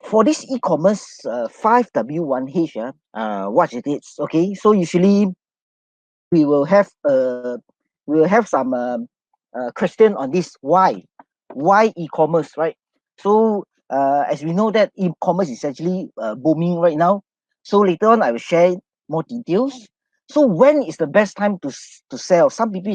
for this e-commerce 5W1H, what it is. Okay, so usually we will have some question on this why e-commerce, right? So as we know that e-commerce is actually booming right now. So later on I will share more details. So when is the best time to sell? Some people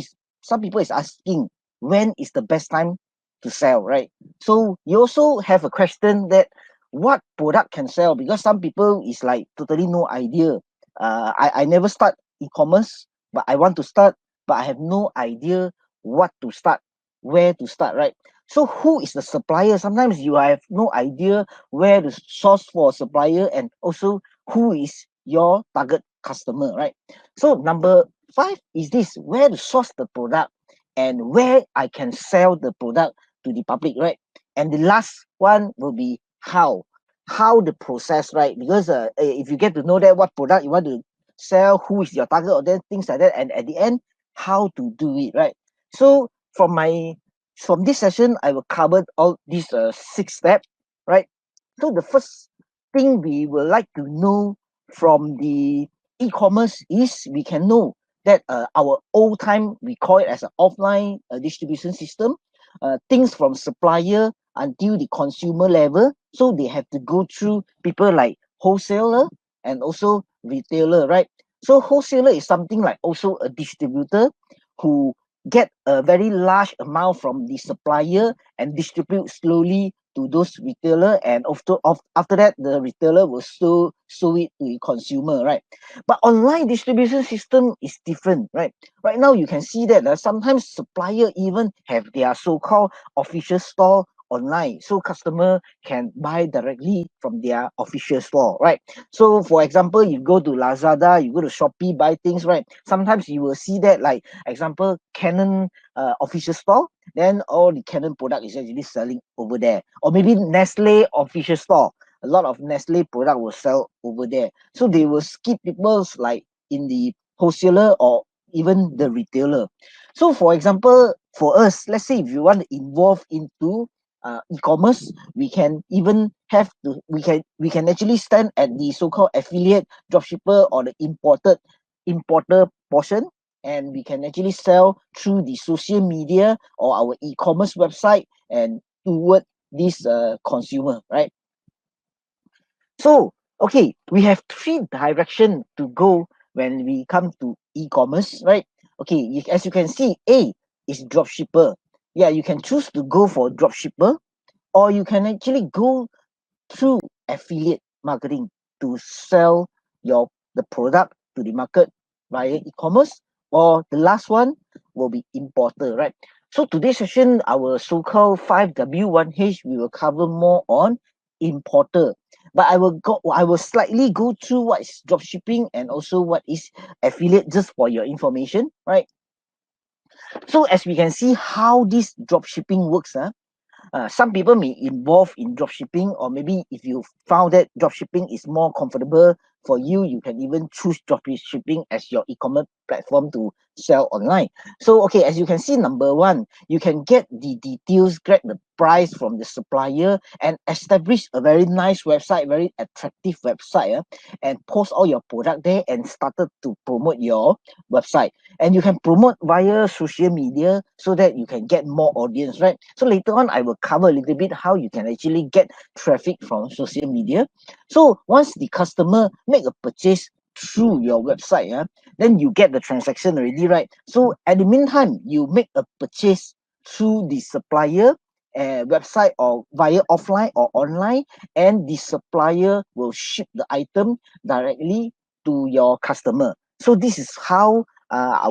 is asking when is the best time to sell, right? So you also have a question that what product can sell, because some people is like totally no idea. I never start e-commerce, but I want to start, but I have no idea what to start, where to start, right? So who is the supplier? Sometimes you have no idea where to source for a supplier, and also who is your target customer, right? So number 5 is this: where to source the product and where I can sell the product to the public, right? And the last one will be how the process, right? Because if you get to know that what product you want to sell, who is your target, or then things like that, and at the end, how to do it, right? So from this session, I will cover all these 6 steps, right? So the first thing we would like to know from the e-commerce is we can know that our old time, we call it as an offline distribution system, things from supplier until the consumer level. So they have to go through people like wholesaler and also retailer, right? So wholesaler is something like also a distributor who get a very large amount from the supplier and distribute slowly to those retailer, and after that the retailer will show it to the consumer, right? But online distribution system is different, right? Right now you can see that sometimes supplier even have their so-called official store online, so customer can buy directly from their official store, right? So for example, you go to Lazada, you go to Shopee, buy things, right? Sometimes you will see that, like example, Canon official store, then all the Canon product is actually selling over there, or maybe Nestle official store, a lot of Nestle product will sell over there. So they will skip people's like in the wholesaler or even the retailer. So for example, for us, let's say if you want to involve into e-commerce, we can even have to we can actually stand at the so-called affiliate dropshipper or the importer portion, and we can actually sell through the social media or our e-commerce website and toward this consumer, right? So okay, we have 3 directions to go when we come to e-commerce, right? Okay, as you can see, A is dropshipper. Yeah, you can choose to go for dropshipper, or you can actually go through affiliate marketing to sell the product to the market via e-commerce, or the last one will be importer, right? So today's session, our so-called 5W1H, we will cover more on importer, but I will slightly go through what is dropshipping and also what is affiliate, just for your information, right? So as we can see how this dropshipping works, some people may involve in dropshipping, or maybe if you found that dropshipping is more comfortable for you, you can even choose dropshipping as your e-commerce platform to sell online. So okay, as you can see, number 1, you can get the details, get the price from the supplier, and establish a very nice website, very attractive website, and post all your product there and started to promote your website. And you can promote via social media so that you can get more audience, right? So later on I will cover a little bit how you can actually get traffic from social media. So once the customer make a purchase through your website, then you get the transaction already, right? So at the meantime, you make a purchase through the supplier website or via offline or online, and the supplier will ship the item directly to your customer. So this is how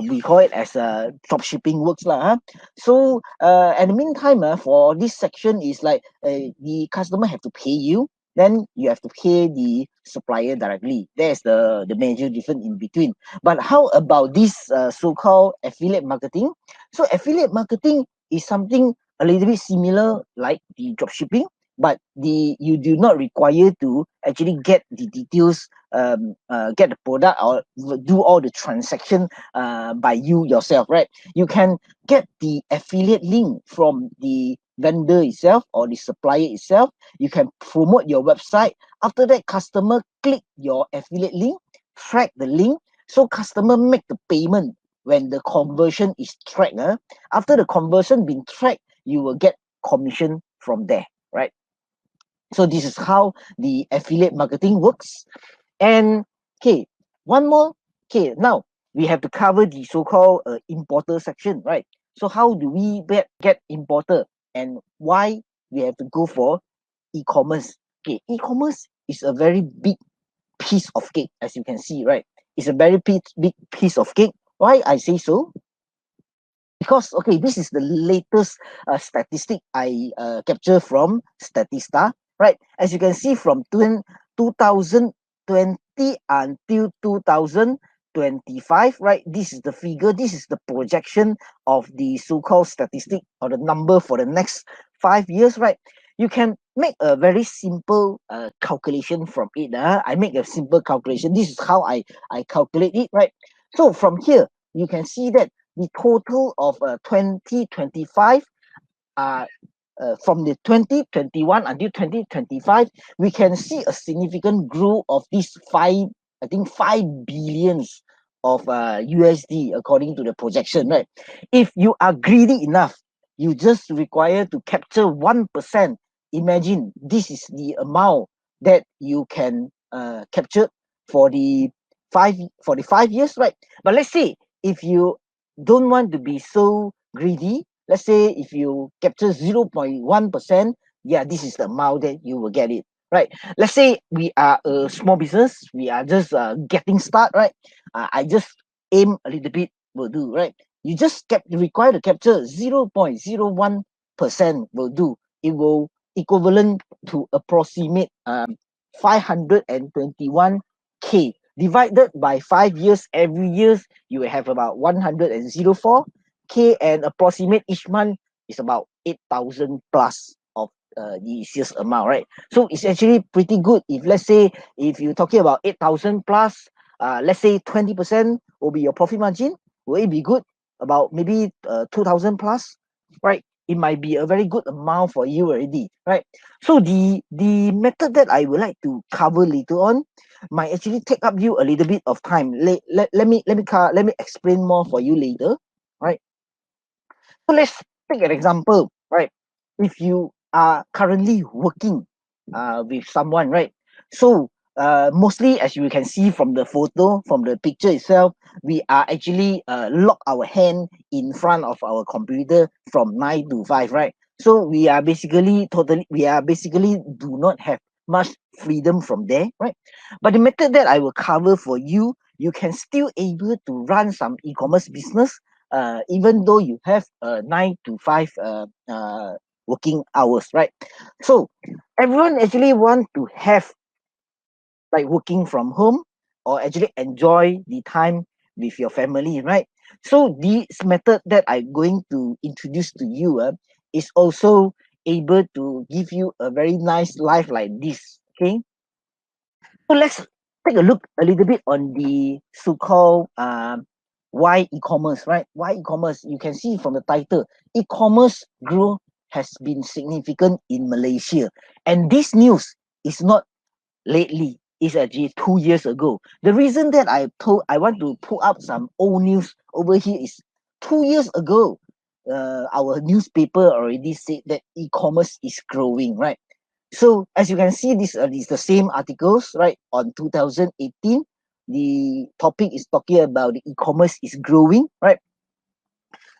we call it as drop shipping works lah. So at the meantime, for this section is like the customer have to pay you, then you have to pay the supplier directly. There's the major difference in between. But how about this so-called affiliate marketing? So affiliate marketing is something a little bit similar like the drop shipping, but you do not require to actually get the details, get the product or do all the transaction by you yourself, right? You can get the affiliate link from the vendor itself or the supplier itself. You can promote your website. After that, customer click your affiliate link, track the link, so customer make the payment when the conversion is tracked. After the conversion been tracked, you will get commission from there, right? So this is how the affiliate marketing works. And okay, one more. Okay, now we have to cover the so-called importer section, right? So how do we get importer, and why we have to go for e-commerce? Okay, e-commerce is a very big piece of cake, as you can see, right? It's a very big piece of cake. Why I say so? Because okay, this is the latest statistic I capture from Statista, right? As you can see, from 2020 until 2025, right? This is the figure, this is the projection of the so-called statistic or the number for the next 5 years, right? You can make a very simple calculation from it. I make a simple calculation. This is how I calculate it, right? So from here, you can see that the total of 2025, from the 2021 until 2025, we can see a significant growth of these I think 5 billions of USD according to the projection, right? If you are greedy enough, you just require to capture 1%. Imagine this is the amount that you can capture for the 5 years, right? But let's say if you don't want to be so greedy, let's say if you capture 0.1%, yeah, this is the amount that you will get it, right? Let's say we are a small business, we are just getting started, right? I just aim a little bit will do, right? You just require to capture 0.01% will do. It will equivalent to approximate 521K divided by 5 years. Every year you will have about 104K, and approximate each month is about 8,000 plus of the sales amount, right? So it's actually pretty good. If let's say if you're talking about 8,000 plus, let's say 20% will be your profit margin. Will it be good? About maybe 2,000 plus, right? It might be a very good amount for you already, right? So the method that I would like to cover later on might actually take up you a little bit of time. Let me explain more for you later, right? So let's take an example, right? If you are currently working with someone, right? So mostly, as you can see from the photo, from the picture itself, we are actually lock our hand in front of our computer from 9 to 5, right? So we are basically do not have much freedom from there, right? But the method that I will cover for you, you can still able to run some e-commerce business even though you have 9 to 5 working hours, right? So everyone actually want to have like working from home, or actually enjoy the time with your family, right? So this method that I'm going to introduce to you is also able to give you a very nice life like this. Okay, so let's take a look a little bit on the so-called why e-commerce, right? Why e-commerce? You can see from the title, e-commerce growth has been significant in Malaysia. And this news is not lately, it's actually 2 years ago. The reason that I want to pull up some old news over here is 2 years ago, our newspaper already said that e-commerce is growing, right? So as you can see, this is the same articles, right? On 2018, the topic is talking about the e-commerce is growing, right?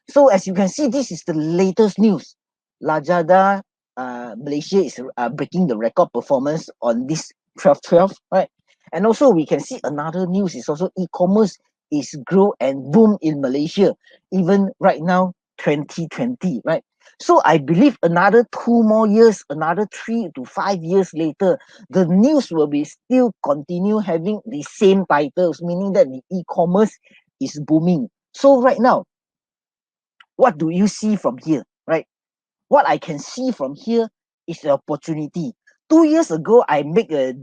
So as you can see, this is the latest news. Lazada, Malaysia is breaking the record performance on this 12/12, right? And also we can see another news is also e-commerce is grow and boom in Malaysia, even right now, 2020, right? So I believe another 2 more years, another 3 to 5 years later, the news will be still continue having the same titles, meaning that the e-commerce is booming. So right now, what do you see from here, right? What I can see from here is the opportunity. 2 years ago, I make the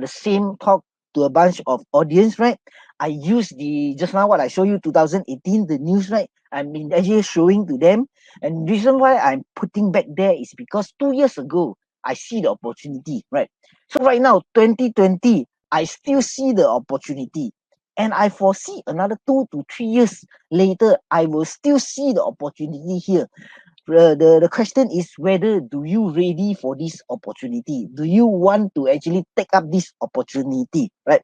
same talk to a bunch of audience, right? I use the just now what I show you 2018 the news, right? I've been actually showing to them. And reason why I'm putting back there is because 2 years ago, I see the opportunity, right? So right now, 2020, I still see the opportunity. And I foresee another 2 to 3 years later, I will still see the opportunity here. The question is whether do you ready for this opportunity? Do you want to actually take up this opportunity, right?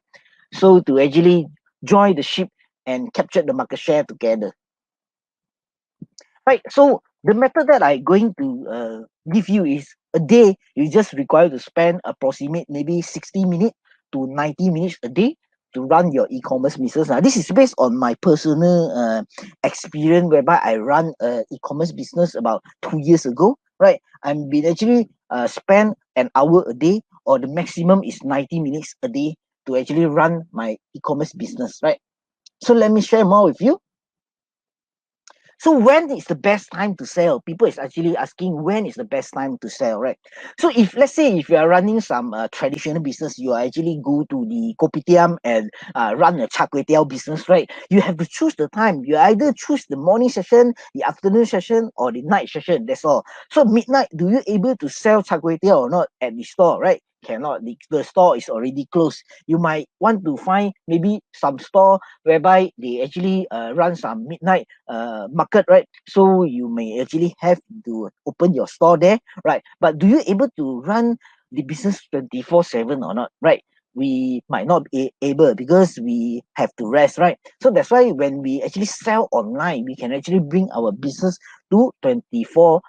So to actually join the ship and capture the market share together. Right. So the method that I'm going to give you is a day. You just require to spend approximate maybe 60 minutes to 90 minutes a day to run your e-commerce business. Now, this is based on my personal experience whereby I run a e-commerce business about 2 years ago. Right. I've been actually spend an hour a day, or the maximum is 90 minutes a day to actually run my e-commerce business. Right. So let me share more with you. So when is the best time to sell? People is actually asking when is the best time to sell, right? So if let's say if you are running some traditional business, you actually go to the kopitiam and run a char kway teow business, right? You have to choose the time. You either choose the morning session, the afternoon session, or the night session. That's all. So midnight, do you able to sell char kway teow or not at the store, right? Cannot. The store is already closed. You might want to find maybe some store whereby they actually run some midnight market, right? So you may actually have to open your store there, right? But do you able to run the business 24/7 or not, right? We might not be able because we have to rest, right? So that's why when we actually sell online, we can actually bring our business to 24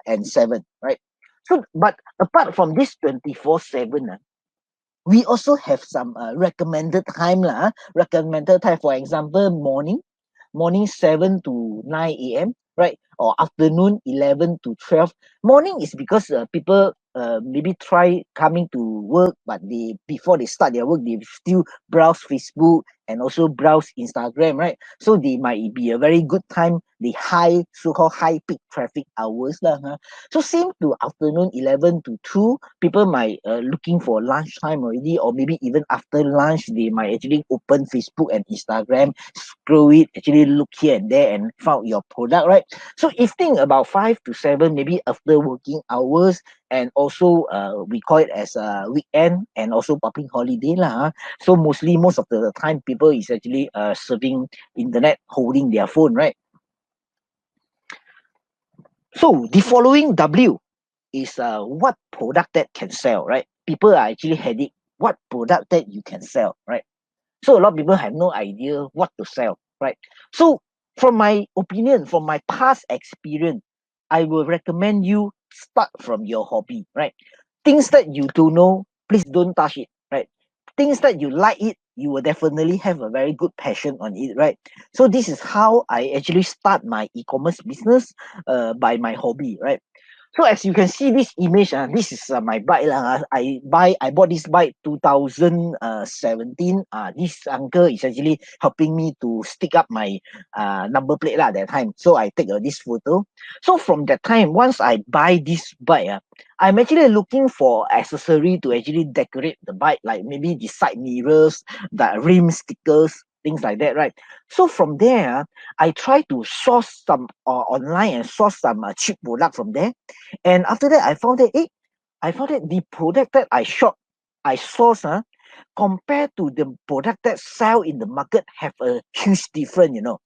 and 7, right? So, but apart from this 24/7, we also have some recommended time lah. Recommended time, for example, morning 7 to 9 a.m., right? Or afternoon 11 to 12. Morning is because people maybe try coming to work, but they before they start their work, they still browse Facebook and also browse Instagram, right? So they might be a very good time, the high, so-called high peak traffic hours lah. Huh? So same to afternoon 11 to 2, people might looking for lunchtime already, or maybe even after lunch, they might actually open Facebook and Instagram, scroll it, actually look here and there and found your product, right? So if think about 5 to 7, maybe after working hours, and also we call it as a weekend and also public holiday lah. So mostly most of the time people is actually surfing internet, holding their phone, right? So the following W is what product that can sell, right? People are actually heading what product that you can sell, right? So a lot of people have no idea what to sell, right? So from my opinion, from my past experience, I will recommend you start from your hobby, right? Things that you don't know, please don't touch it, right? Things that you like it, you will definitely have a very good passion on it, right? So this is how I actually start my e-commerce business by my hobby, right? So as you can see this image, this is my bike lah. I bought this bike 2017. This uncle is actually helping me to stick up my number plate lah that time. So I take this photo. So from that time, once I buy this bike, I'm actually looking for accessory to actually decorate the bike, like maybe the side mirrors, the rim stickers, things like that, right? So from there, I try to source some online and source some cheap product from there. And after that, I found that the product that I source, compared to the product that sell in the market have a huge difference, you know.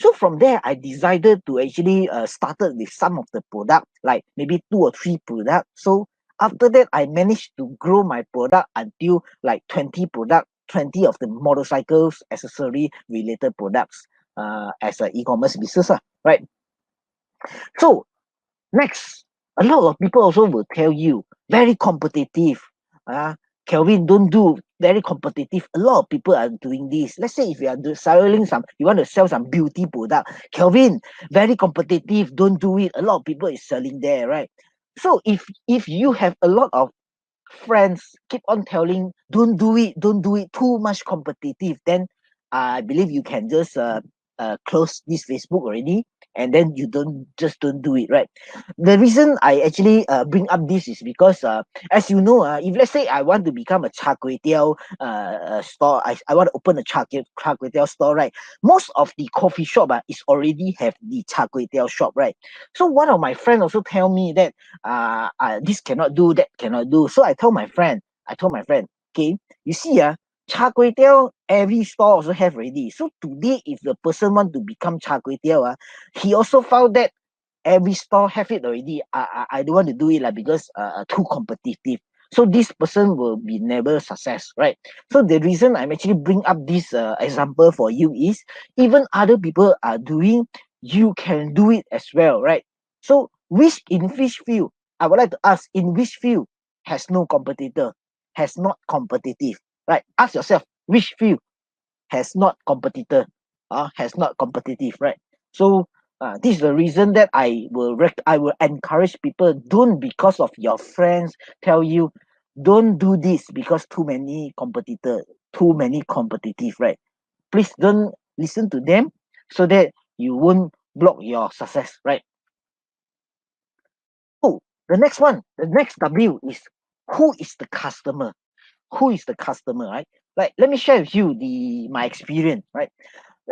So from there, I decided to actually started with some of the product, like maybe 2 or 3 products. So after that, I managed to grow my product until like 20 product, 20 of the motorcycles accessory related products as an e-commerce business, right? So next, a lot of people also will tell you very competitive. Calvin, don't do very competitive. A lot of people are doing this. Let's say if you are selling some, you want to sell some beauty product. Calvin, very competitive. Don't do it. A lot of people is selling there, right? So if you have a lot of friends keep on telling, don't do it, too much competitive, then I believe you can just close this Facebook already and then you don't do it, right? The reason I actually bring up this is because as you know, if let's say I want to become a char kway teow store, I want to open a char kway teow store, right? Most of the coffee shop is already have the char kway teow shop, right? So one of my friend also tell me that this cannot do, that cannot do. So I told my friend, okay, you see char kway teow every store also have already. So today if the person want to become char kway teow, he also found that every store have it already. I don't want to do it because too competitive. So this person will be never success, right? So the reason I'm actually bring up this example for you is even other people are doing, you can do it as well, right? So in which field, I would like to ask, in which field has no competitor, has not competitive, right? Ask yourself, which field has not competitor, has not competitive, right? So this is the reason that I will encourage people, don't because of your friends tell you, don't do this because too many competitor, too many competitive, right? Please don't listen to them so that you won't block your success, right? So the next one, the next W is, who is the customer? Who is the customer, right? Like, let me share with you my experience, right?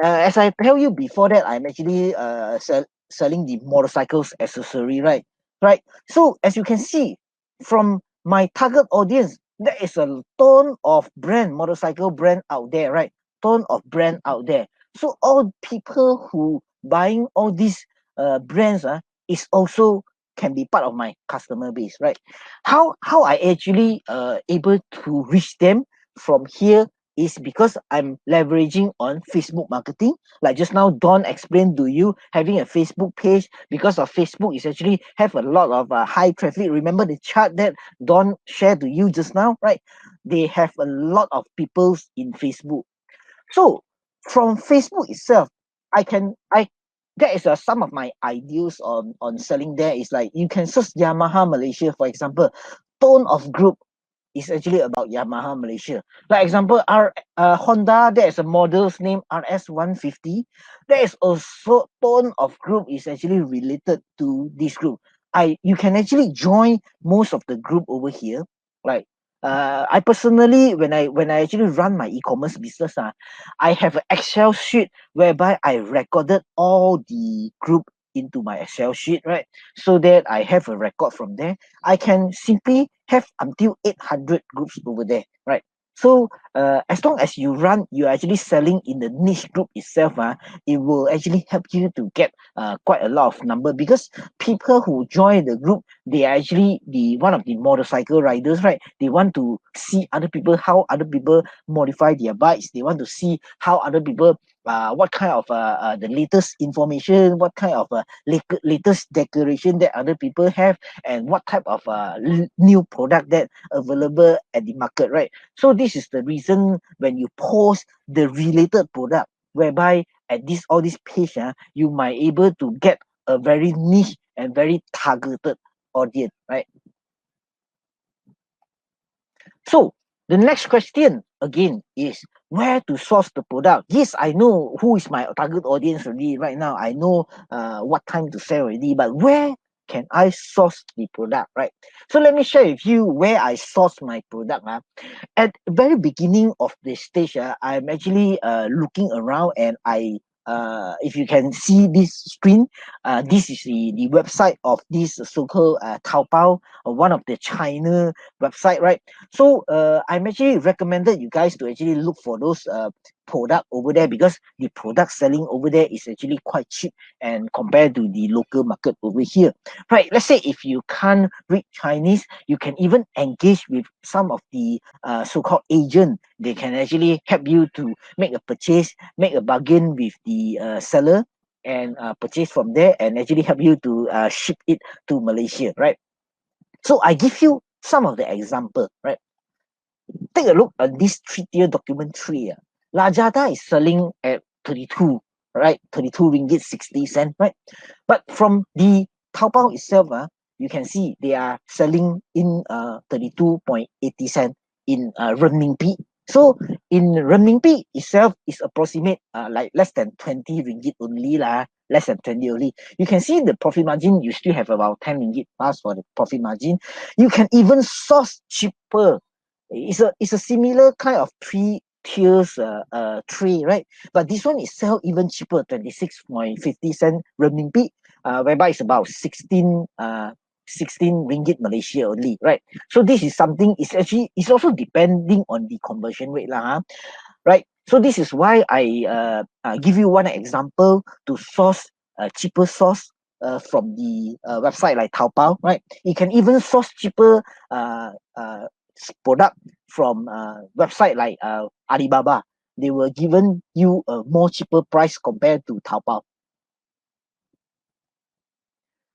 As I tell you before that, I'm actually selling the motorcycles accessory, right? Right. So as you can see from my target audience, there is a ton of motorcycle brand out there, right? Ton of brand out there. So all people who buying all these brands is also can be part of my customer base, right? How I actually able to reach them from here is because I'm leveraging on Facebook marketing. Like just now, Don explained to you, having a Facebook page, because of Facebook is actually have a lot of high traffic. Remember the chart that Don shared to you just now, right? They have a lot of people in Facebook. So from Facebook itself, I that is some of my ideas on selling there. Is like you can search Yamaha Malaysia, for example. Tone of group is actually about Yamaha Malaysia. Like example, Honda, there is a model's name RS150. There is also tone of group is actually related to this group. You can actually join most of the group over here. Like I personally, when I actually run my e-commerce business, I have an Excel sheet whereby I recorded all the group into my Excel sheet, right? So that I have a record from there. I can simply have until 800 groups over there, right? So as long as you run, you're actually selling in the niche group itself, it will actually help you to get quite a lot of number, because people who join the group, they are actually the one of the motorcycle riders, right? They want to see other people, how other people modify their bikes. They want to see how other people what kind of the latest information, what kind of latest decoration that other people have, and what type of new product that available at the market, right? So this is the reason when you post the related product, whereby at this all this page, you might able to get a very niche and very targeted audience, right? So the next question again is, where to source the product. Yes, I know who is my target audience already right now. I know what time to sell already, but where can I source the product, right? So let me share with you where I source my product. At the very beginning of the stage, I'm actually looking around, and if you can see this screen, this is the website of this so-called Taobao, one of the China website, right? So I'm actually recommended you guys to actually look for those product over there, because the product selling over there is actually quite cheap and compared to the local market over here, right? Let's say if you can't read Chinese, you can even engage with some of the so-called agent. They can actually help you to make a purchase, make a bargain with the seller, and purchase from there, and actually help you to ship it to Malaysia, right? So I give you some of the example, right? Take a look at this 3-tier document 3. Lazada is selling at 32, right? 32 ringgit 60 cent, right? But from the Taobao itself, you can see they are selling in 32.80 cent in renminbi. So in renminbi itself is approximate like less than 20 ringgit only lah. less than 20 only. You can see the profit margin, you still have about 10 ringgit plus for the profit margin. You can even source cheaper. It's a similar kind of three tiers tray, right? But this one is sell even cheaper, 26.50 renminbi, whereby it's about 16 ringgit Malaysia only, right? So this is something, it's also depending on the conversion rate lah, huh? Right? So this is why I give you one example to source cheaper source from the website like Taobao, right? You can even source cheaper product from website like Alibaba. They will given you a more cheaper price compared to Taobao.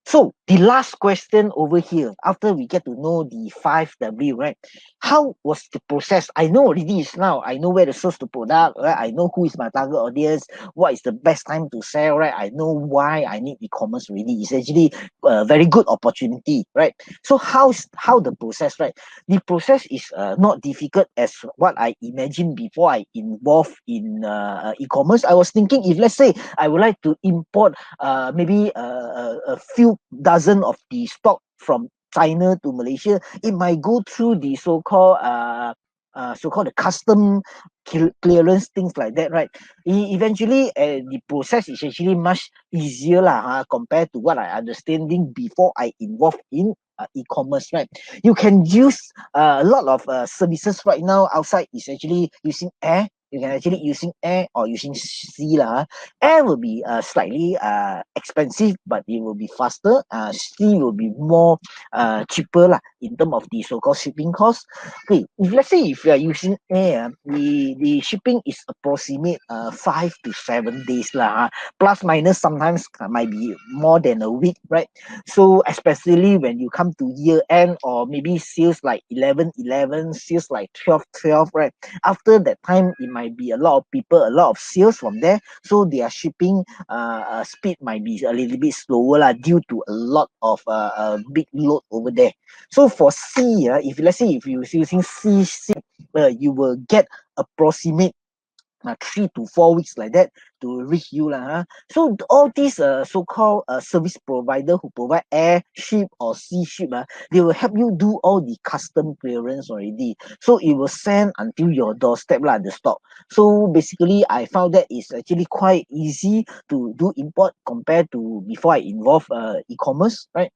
So the last question over here, after we get to know the 5W, right? How was the process? I know already is now. I know where to source the product, right? I know who is my target audience, what is the best time to sell, right? I know why I need e-commerce really. It's actually a very good opportunity, right? So how the process, right? The process is not difficult as what I imagined before I involved in e-commerce. I was thinking, if let's say I would like to import maybe a few dozen of the stock from China to Malaysia, it might go through the so-called the custom clearance, things like that, right? Eventually, the process is actually much easier lah, compared to what I understanding before I involved in e-commerce, right? You can use a lot of services right now outside is actually using air. You can actually using air or using sea lah. Air will be slightly expensive, but it will be faster. Sea will be more cheaper lah in terms of the so-called shipping cost. Okay, if let's say if you are using air, the shipping is approximate 5 to 7 days lah. Plus minus sometimes might be more than a week, right? So especially when you come to year end or maybe sales like 11/11, sales like 12/12, right? After that time, it might be a lot of people, a lot of sales from there. So their shipping speed might be a little bit slower lah, due to a lot of big load over there. So for C, if let's say if you're using C, you will get approximate 3 to 4 weeks like that to reach you lah. So all these so-called service provider who provide air ship or sea ship, they will help you do all the custom clearance already. So it will send until your doorstep lah, the stock. So basically, I found that it's actually quite easy to do import compared to before I involve e-commerce, right?